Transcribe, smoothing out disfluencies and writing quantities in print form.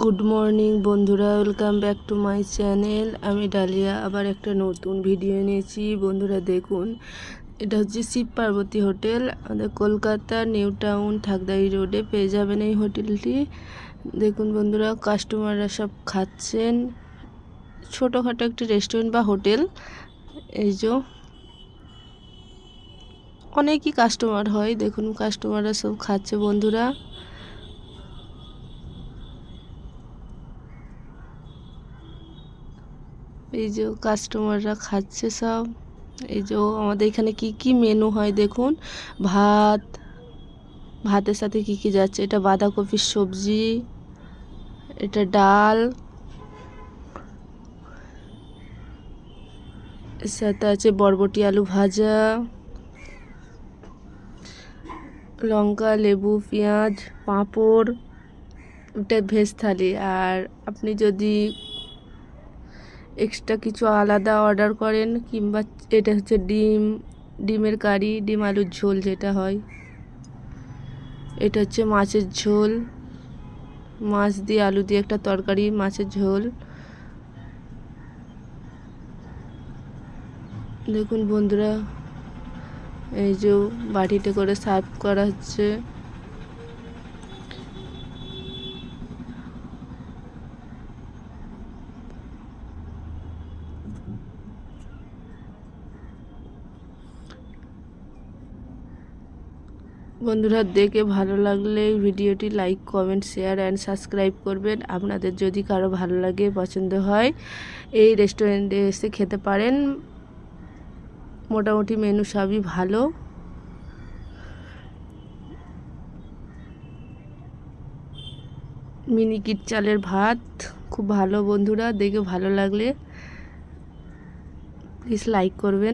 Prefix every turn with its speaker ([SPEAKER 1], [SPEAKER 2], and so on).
[SPEAKER 1] Good morning বন্ধুরা, welcome back to my channel. আমি dahlia আবার একটা নতুন ভিডিও নিয়েছি। বন্ধুরা দেখুন, এটা হচ্ছে শিব পার্বতী হোটেল। আমাদের কলকাতা নিউ টাউন থাকদাই রোডে পেয়ে যাবেন এই হোটেলটি। দেখুন বন্ধুরা, কাস্টমাররা সব খাচ্ছেন। ছোটোখাটো একটি রেস্টুরেন্ট বা হোটেল। এই যে অনেকই কাস্টমার হয়, দেখুন কাস্টমাররা সব খাচ্ছে বন্ধুরা। এই যে কাস্টমাররা খাচ্ছে সব। এই যে আমাদের এখানে কি কি মেনু হয় দেখুন। ভাতের সাথে কি কি যাচ্ছে, এটা বাঁধাকপির সবজি, এটা ডাল, এর সাথে আছে বরবটি আলু ভাজা, লঙ্কা লেবু পেঁয়াজ পাঁপড়। এটা ভেজ থালি। আর আপনি যদি এক্সট্রা কিছু আলাদা অর্ডার করেন, কিংবা এটা হচ্ছে ডিমের কারি, ডিম আলুর ঝোল যেটা হয়। এটা হচ্ছে মাছের ঝোল, মাছ দিয়ে আলু দিয়ে একটা তরকারি, মাছের ঝোল। দেখুন বন্ধুরা, এই যে বাটিতে করে সার্ভ করা হচ্ছে। বন্ধুরা দেখে ভালো লাগলে ভিডিওটি like comment share and subscribe করবেন। আপনাদের যদি কারো ভালো লাগে পছন্দ হয়, এই রেস্টুরেন্টে এসে খেতে পারেন। মোটামুটি মেনু সবই ভালো। মিনিকিট চালের ভাত খুব ভালো। বন্ধুরা দেখে ভালো লাগলে প্লিজ লাইক করবেন।